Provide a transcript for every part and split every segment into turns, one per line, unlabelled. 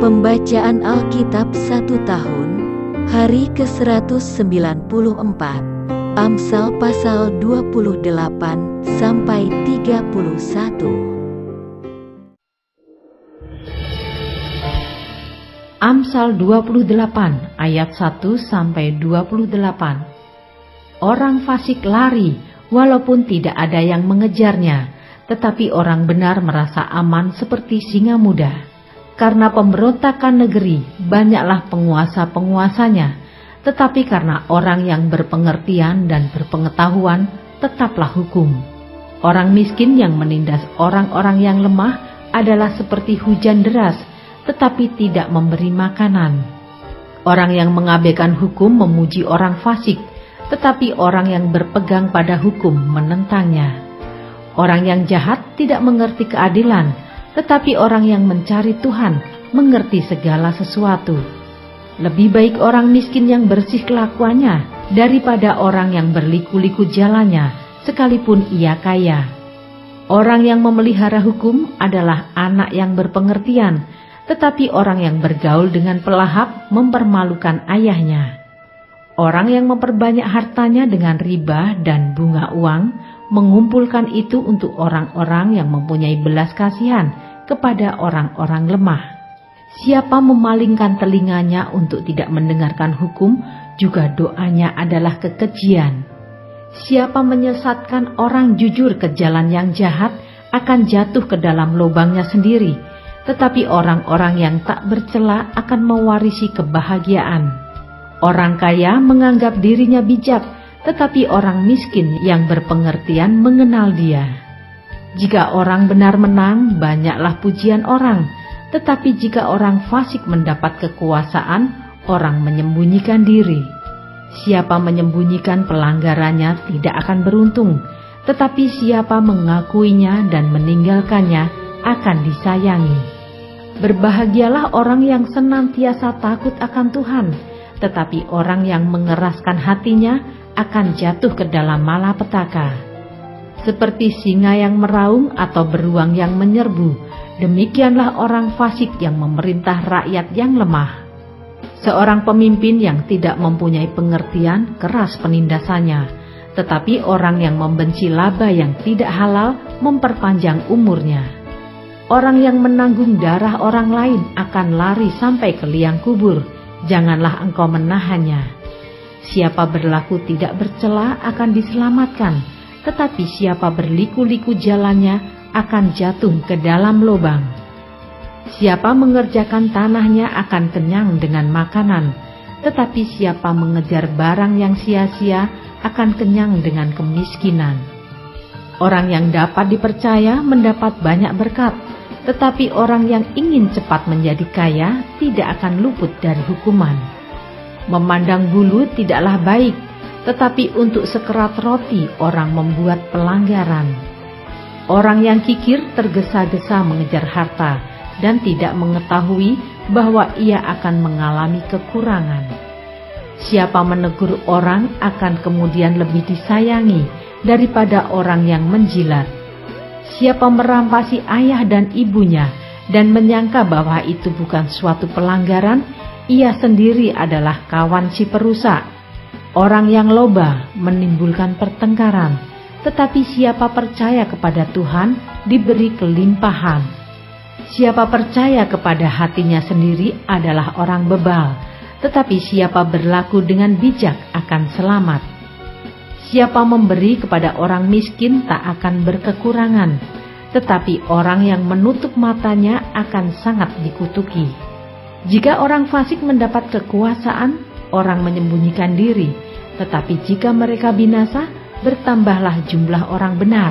Pembacaan Alkitab 1 tahun, hari ke-194, Amsal pasal 28-31.
Amsal 28 ayat 1-28. Orang fasik lari walaupun tidak ada yang mengejarnya, tetapi orang benar merasa aman seperti singa muda. Karena pemberontakan negeri banyaklah penguasa-penguasanya, tetapi karena orang yang berpengertian dan berpengetahuan tetaplah hukum. Orang miskin yang menindas orang-orang yang lemah adalah seperti hujan deras, tetapi tidak memberi makanan. Orang yang mengabaikan hukum memuji orang fasik, tetapi orang yang berpegang pada hukum menentangnya. Orang yang jahat tidak mengerti keadilan, tetapi orang yang mencari Tuhan mengerti segala sesuatu. Lebih baik orang miskin yang bersih kelakuannya daripada orang yang berliku-liku jalannya, sekalipun ia kaya. Orang yang memelihara hukum adalah anak yang berpengertian, tetapi orang yang bergaul dengan pelahap mempermalukan ayahnya. Orang yang memperbanyak hartanya dengan riba dan bunga uang, mengumpulkan itu untuk orang-orang yang mempunyai belas kasihan kepada orang-orang lemah. Siapa memalingkan telinganya untuk tidak mendengarkan hukum, juga doanya adalah kekejian. Siapa menyesatkan orang jujur ke jalan yang jahat, akan jatuh ke dalam lubangnya sendiri, tetapi orang-orang yang tak bercela akan mewarisi kebahagiaan. Orang kaya menganggap dirinya bijak, tetapi orang miskin yang berpengertian mengenal dia. Jika orang benar menang, banyaklah pujian orang, tetapi jika orang fasik mendapat kekuasaan, orang menyembunyikan diri. Siapa menyembunyikan pelanggarannya tidak akan beruntung, tetapi siapa mengakuinya dan meninggalkannya akan disayangi. Berbahagialah orang yang senantiasa takut akan Tuhan, tetapi orang yang mengeraskan hatinya akan jatuh ke dalam malapetaka. Seperti singa yang meraung atau beruang yang menyerbu, demikianlah orang fasik yang memerintah rakyat yang lemah. Seorang pemimpin yang tidak mempunyai pengertian keras penindasannya, tetapi orang yang membenci laba yang tidak halal memperpanjang umurnya. Orang yang menanggung darah orang lain akan lari sampai ke liang kubur, janganlah engkau menahannya. Siapa berlaku tidak bercela akan diselamatkan, tetapi siapa berliku-liku jalannya akan jatuh ke dalam lubang. Siapa mengerjakan tanahnya akan kenyang dengan makanan, tetapi siapa mengejar barang yang sia-sia akan kenyang dengan kemiskinan. Orang yang dapat dipercaya mendapat banyak berkat, tetapi orang yang ingin cepat menjadi kaya tidak akan luput dari hukuman. Memandang bulu tidaklah baik, tetapi untuk sekerat roti orang membuat pelanggaran. Orang yang kikir tergesa-gesa mengejar harta dan tidak mengetahui bahwa ia akan mengalami kekurangan. Siapa menegur orang akan kemudian lebih disayangi daripada orang yang menjilat. Siapa merampasi ayah dan ibunya dan menyangka bahwa itu bukan suatu pelanggaran, ia sendiri adalah kawan si perusak. Orang yang loba menimbulkan pertengkaran, tetapi siapa percaya kepada Tuhan diberi kelimpahan. Siapa percaya kepada hatinya sendiri adalah orang bebal, tetapi siapa berlaku dengan bijak akan selamat. Siapa memberi kepada orang miskin tak akan berkekurangan, tetapi orang yang menutup matanya akan sangat dikutuki. Jika orang fasik mendapat kekuasaan, orang menyembunyikan diri, tetapi jika mereka binasa, bertambahlah jumlah orang benar.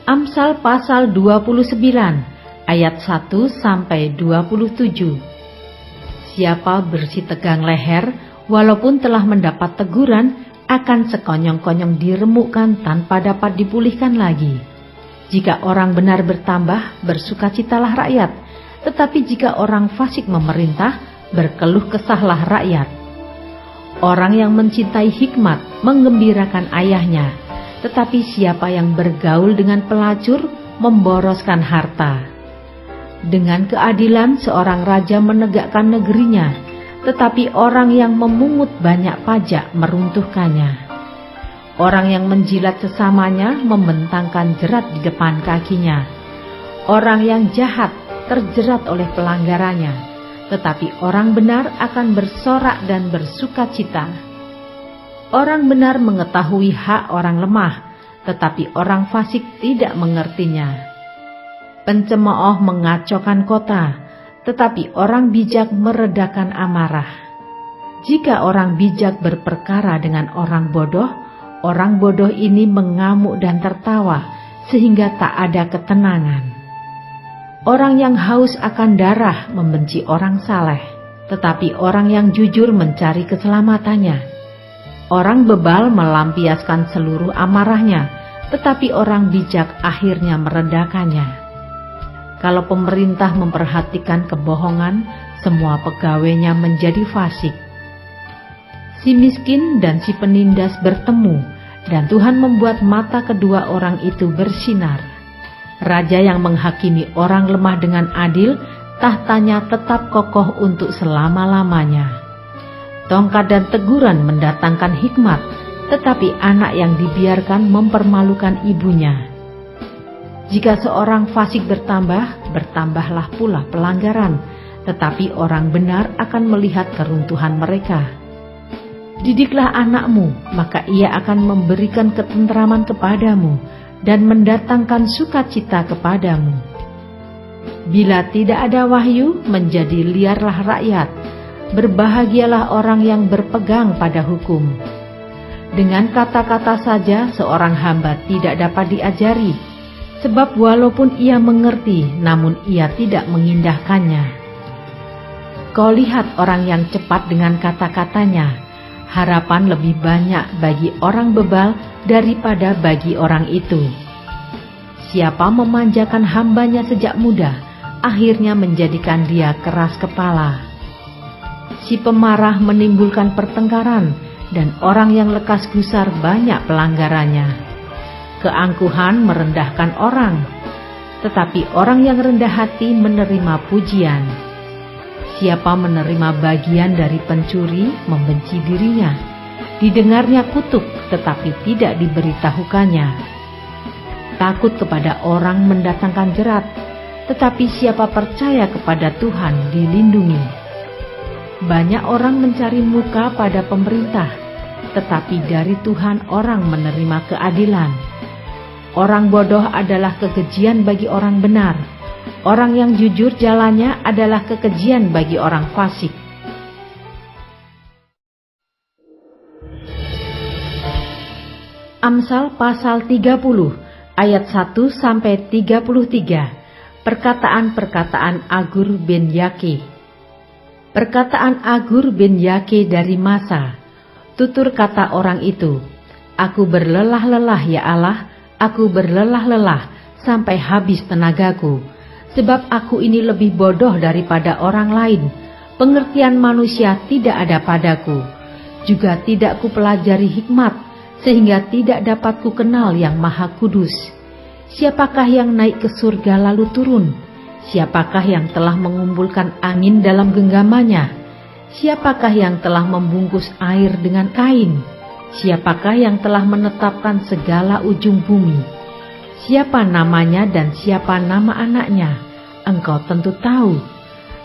Amsal pasal 29 ayat 1-27. Siapa bersih tegang leher, walaupun telah mendapat teguran, akan sekonyong-konyong diremukkan tanpa dapat dipulihkan lagi. Jika orang benar bertambah, bersukacitalah rakyat, tetapi jika orang fasik memerintah, berkeluh kesahlah rakyat. Orang yang mencintai hikmat menggembirakan ayahnya, tetapi siapa yang bergaul dengan pelacur memboroskan harta. Dengan keadilan seorang raja menegakkan negerinya, tetapi orang yang memungut banyak pajak meruntuhkannya. Orang yang menjilat sesamanya membentangkan jerat di depan kakinya. Orang yang jahat terjerat oleh pelanggarannya, tetapi orang benar akan bersorak dan bersukacita. Orang benar mengetahui hak orang lemah, tetapi orang fasik tidak mengertinya. Pencemooh mengacaukan kota, tetapi orang bijak meredakan amarah. Jika orang bijak berperkara dengan orang bodoh ini mengamuk dan tertawa, sehingga tak ada ketenangan. Orang yang haus akan darah membenci orang saleh, tetapi orang yang jujur mencari keselamatannya. Orang bebal melampiaskan seluruh amarahnya, tetapi orang bijak akhirnya meredakannya. Kalau pemerintah memperhatikan kebohongan, semua pegawainya menjadi fasik. Si miskin dan si penindas bertemu, dan Tuhan membuat mata kedua orang itu bersinar. Raja yang menghakimi orang lemah dengan adil, tahtanya tetap kokoh untuk selama-lamanya. Tongkat dan teguran mendatangkan hikmat, tetapi anak yang dibiarkan mempermalukan ibunya. Jika seorang fasik bertambah, bertambahlah pula pelanggaran, tetapi orang benar akan melihat keruntuhan mereka. Didiklah anakmu, maka ia akan memberikan ketentraman kepadamu dan mendatangkan sukacita kepadamu. Bila tidak ada wahyu, menjadi liarlah rakyat. Berbahagialah orang yang berpegang pada hukum. Dengan kata-kata saja seorang hamba tidak dapat diajari, sebab walaupun ia mengerti, namun ia tidak mengindahkannya. Kau lihat orang yang cepat dengan kata-katanya, harapan lebih banyak bagi orang bebal daripada bagi orang itu. Siapa memanjakan hambanya sejak muda, akhirnya menjadikan dia keras kepala. Si pemarah menimbulkan pertengkaran, dan orang yang lekas gusar banyak pelanggarannya. Keangkuhan merendahkan orang, tetapi orang yang rendah hati menerima pujian. Siapa menerima bagian dari pencuri membenci dirinya. Didengarnya kutuk, tetapi tidak diberitahukannya. Takut kepada orang mendatangkan jerat, tetapi siapa percaya kepada Tuhan dilindungi. Banyak orang mencari muka pada pemerintah, tetapi dari Tuhan orang menerima keadilan. Orang bodoh adalah kekejian bagi orang benar. Orang yang jujur jalannya adalah kekejian bagi orang fasik. Amsal pasal 30 ayat 1-33. Perkataan-perkataan Agur bin Yake. Perkataan Agur bin Yake dari Masa. Tutur kata orang itu, aku berlelah-lelah ya Allah, aku berlelah-lelah sampai habis tenagaku, sebab aku ini lebih bodoh daripada orang lain. Pengertian manusia tidak ada padaku, juga tidak kupelajari hikmat, sehingga tidak dapat ku kenal yang Maha Kudus. Siapakah yang naik ke surga lalu turun? Siapakah yang telah mengumpulkan angin dalam genggamannya? Siapakah yang telah membungkus air dengan kain? Siapakah yang telah menetapkan segala ujung bumi? Siapa namanya dan siapa nama anaknya? Engkau tentu tahu.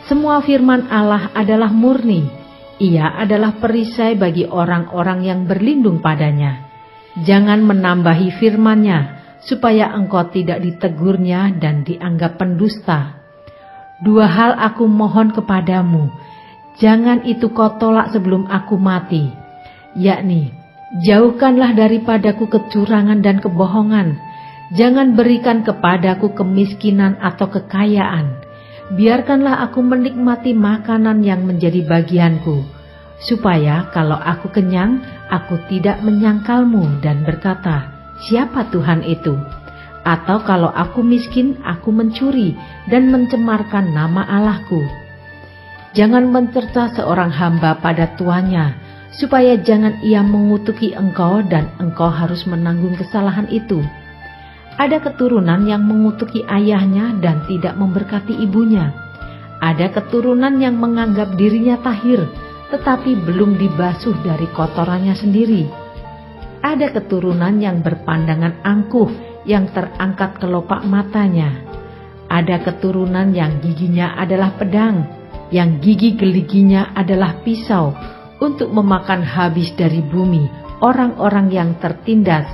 Semua firman Allah adalah murni. Ia adalah perisai bagi orang-orang yang berlindung padanya. Jangan menambahi firman-Nya, supaya engkau tidak ditegurnya dan dianggap pendusta. Dua hal aku mohon kepadamu, jangan itu kau tolak sebelum aku mati, yakni, jauhkanlah daripadaku kecurangan dan kebohongan. Jangan berikan kepadaku kemiskinan atau kekayaan. Biarkanlah aku menikmati makanan yang menjadi bagianku, supaya kalau aku kenyang, aku tidak menyangkalmu dan berkata, siapa Tuhan itu? Atau kalau aku miskin, aku mencuri dan mencemarkan nama Allahku. Jangan mencerca seorang hamba pada tuannya, supaya jangan ia mengutuki engkau dan engkau harus menanggung kesalahan itu. Ada keturunan yang mengutuki ayahnya dan tidak memberkati ibunya. Ada keturunan yang menganggap dirinya tahir, tetapi belum dibasuh dari kotorannya sendiri. Ada keturunan yang berpandangan angkuh, yang terangkat kelopak matanya. Ada keturunan yang giginya adalah pedang, yang gigi geliginya adalah pisau, untuk memakan habis dari bumi orang-orang yang tertindas,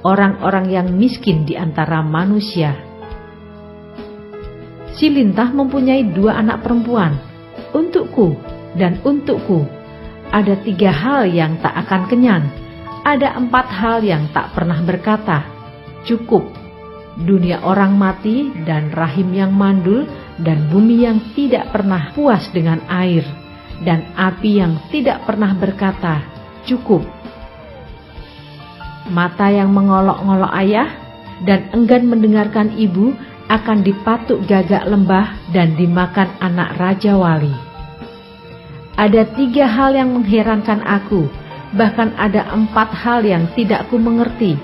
orang-orang yang miskin di antara manusia. Si lintah mempunyai 2 anak perempuan, untukku dan untukku. Ada 3 hal yang tak akan kenyang, ada 4 hal yang tak pernah berkata, cukup. Dunia orang mati dan rahim yang mandul dan bumi yang tidak pernah puas dengan air dan api yang tidak pernah berkata, cukup. Mata yang mengolok-ngolok ayah dan enggan mendengarkan ibu akan dipatuk gagak lembah dan dimakan anak raja wali. Ada 3 hal yang mengherankan aku, bahkan ada 4 hal yang tidak ku mengerti.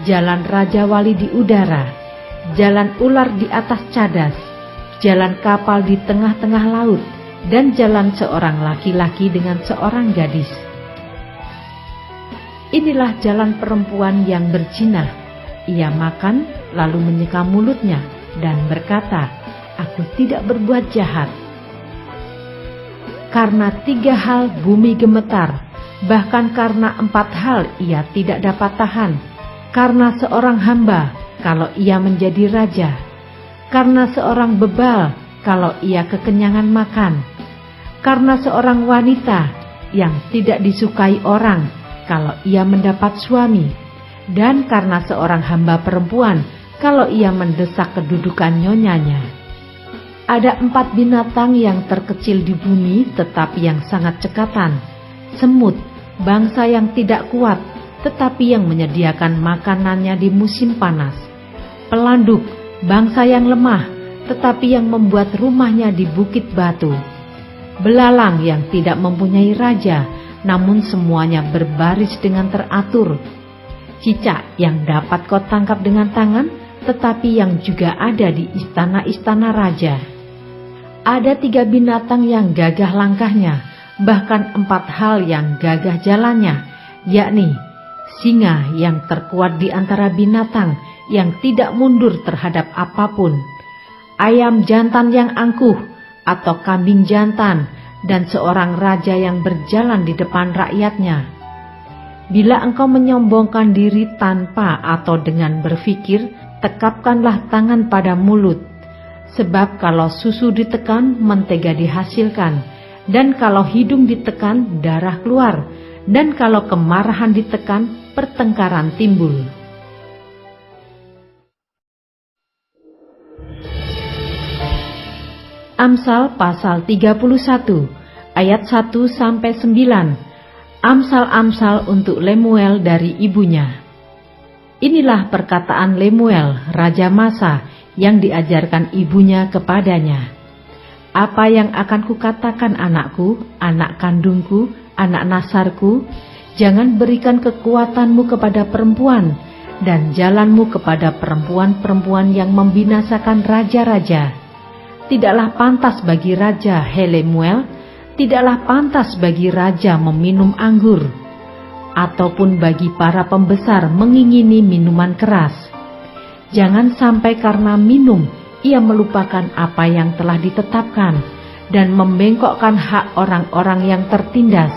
Jalan raja wali di udara, jalan ular di atas cadas, jalan kapal di tengah-tengah laut, dan jalan seorang laki-laki dengan seorang gadis. Inilah jalan perempuan yang berzina. Ia makan lalu menyeka mulutnya dan berkata, aku tidak berbuat jahat. Karena 3 hal bumi gemetar, bahkan karena 4 hal ia tidak dapat tahan. Karena seorang hamba, kalau ia menjadi raja. Karena seorang bebal, kalau ia kekenyangan makan. Karena seorang wanita yang tidak disukai orang, kalau ia mendapat suami. Dan karena seorang hamba perempuan, kalau ia mendesak kedudukan nyonyanya. Ada 4 binatang yang terkecil di bumi, tetapi yang sangat cekatan. Semut, bangsa yang tidak kuat, tetapi yang menyediakan makanannya di musim panas. Pelanduk, bangsa yang lemah, tetapi yang membuat rumahnya di bukit batu. Belalang yang tidak mempunyai raja, namun semuanya berbaris dengan teratur. Cicak yang dapat kau tangkap dengan tangan, tetapi yang juga ada di istana-istana raja. Ada 3 binatang yang gagah langkahnya, bahkan 4 hal yang gagah jalannya, yakni singa yang terkuat di antara binatang, yang tidak mundur terhadap apapun, ayam jantan yang angkuh atau kambing jantan, dan seorang raja yang berjalan di depan rakyatnya. Bila engkau menyombongkan diri tanpa atau dengan berfikir, tekapkanlah tangan pada mulut. Sebab kalau susu ditekan, mentega dihasilkan, dan kalau hidung ditekan, darah keluar, dan kalau kemarahan ditekan, pertengkaran timbul. Amsal pasal 31 ayat 1-9. Amsal-amsal untuk Lemuel dari ibunya. Inilah perkataan Lemuel, Raja Masa, yang diajarkan ibunya kepadanya. Apa yang akan kukatakan anakku, anak kandungku, anak nasarku? Jangan berikan kekuatanmu kepada perempuan, dan jalanmu kepada perempuan-perempuan yang membinasakan raja-raja. Tidaklah pantas bagi raja, Lemuel, tidaklah pantas bagi raja meminum anggur, ataupun bagi para pembesar mengingini minuman keras. Jangan sampai karena minum ia melupakan apa yang telah ditetapkan dan membengkokkan hak orang-orang yang tertindas.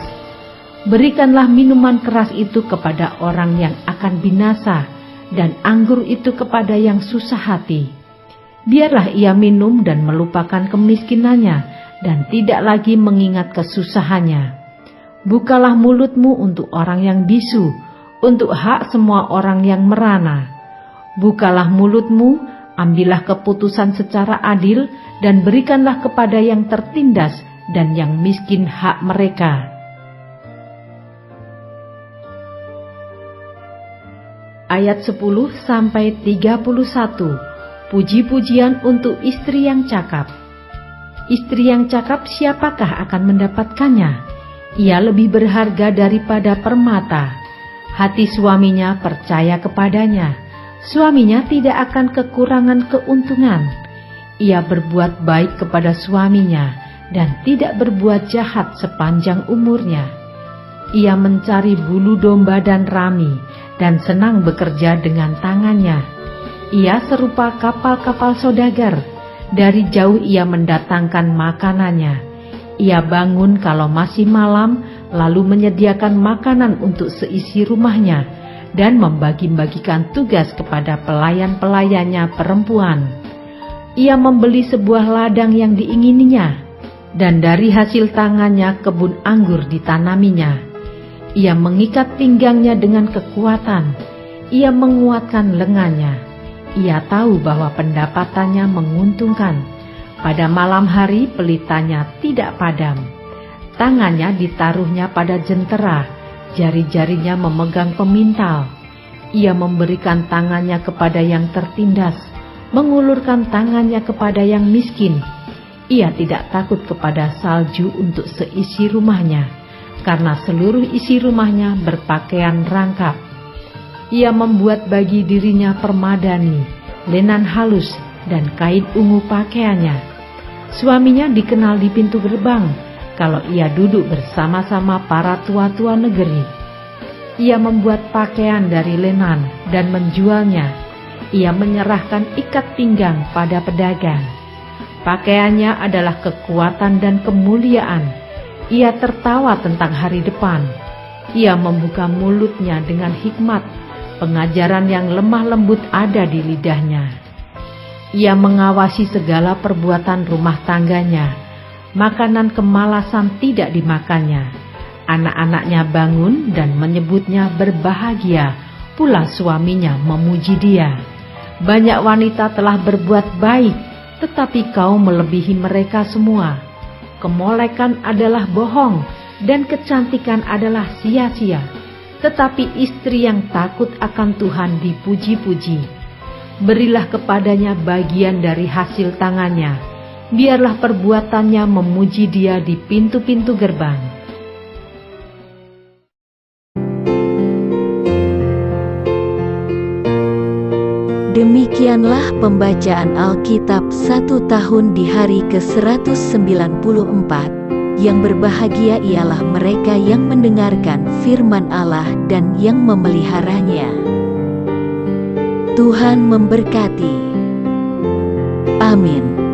Berikanlah minuman keras itu kepada orang yang akan binasa, dan anggur itu kepada yang susah hati. Biarlah ia minum dan melupakan kemiskinannya, dan tidak lagi mengingat kesusahannya. Bukalah mulutmu untuk orang yang bisu, untuk hak semua orang yang merana. Bukalah mulutmu, ambillah keputusan secara adil, dan berikanlah kepada yang tertindas dan yang miskin hak mereka. Ayat 10-31. Puji-pujian untuk istri yang cakap. Istri yang cakap siapakah akan mendapatkannya? Ia lebih berharga daripada permata. Hati suaminya percaya kepadanya. Suaminya tidak akan kekurangan keuntungan. Ia berbuat baik kepada suaminya dan tidak berbuat jahat sepanjang umurnya. Ia mencari bulu domba dan rami dan senang bekerja dengan tangannya. Ia serupa kapal-kapal saudagar. Dari jauh ia mendatangkan makanannya. Ia bangun kalau masih malam, lalu menyediakan makanan untuk seisi rumahnya dan membagi-bagikan tugas kepada pelayan-pelayannya perempuan. Ia membeli sebuah ladang yang diingininya, dan dari hasil tangannya kebun anggur ditanaminya. Ia mengikat pinggangnya dengan kekuatan. Ia menguatkan lengannya. Ia tahu bahwa pendapatannya menguntungkan. Pada malam hari pelitanya tidak padam. Tangannya ditaruhnya pada jentera, jari-jarinya memegang pemintal. Ia memberikan tangannya kepada yang tertindas, mengulurkan tangannya kepada yang miskin. Ia tidak takut kepada salju untuk seisi rumahnya, karena seluruh isi rumahnya berpakaian rangkap. Ia membuat bagi dirinya permadani, lenan halus, dan kain ungu pakaiannya. Suaminya dikenal di pintu gerbang kalau ia duduk bersama-sama para tua-tua negeri. Ia membuat pakaian dari lenan dan menjualnya. Ia menyerahkan ikat pinggang pada pedagang. Pakaiannya adalah kekuatan dan kemuliaan. Ia tertawa tentang hari depan. Ia membuka mulutnya dengan hikmat. Pengajaran yang lemah lembut ada di lidahnya. Ia mengawasi segala perbuatan rumah tangganya. Makanan kemalasan tidak dimakannya. Anak-anaknya bangun dan menyebutnya berbahagia. Pula suaminya memuji dia. Banyak wanita telah berbuat baik, tetapi kau melebihi mereka semua. Kemolekan adalah bohong, dan kecantikan adalah sia-sia. Tetapi istri yang takut akan Tuhan dipuji-puji. Berilah kepadanya bagian dari hasil tangannya. Biarlah perbuatannya memuji dia di pintu-pintu gerbang.
Demikianlah pembacaan Alkitab 1 tahun di hari ke-194. Yang berbahagia ialah mereka yang mendengarkan firman Allah dan yang memeliharanya. Tuhan memberkati. Amin.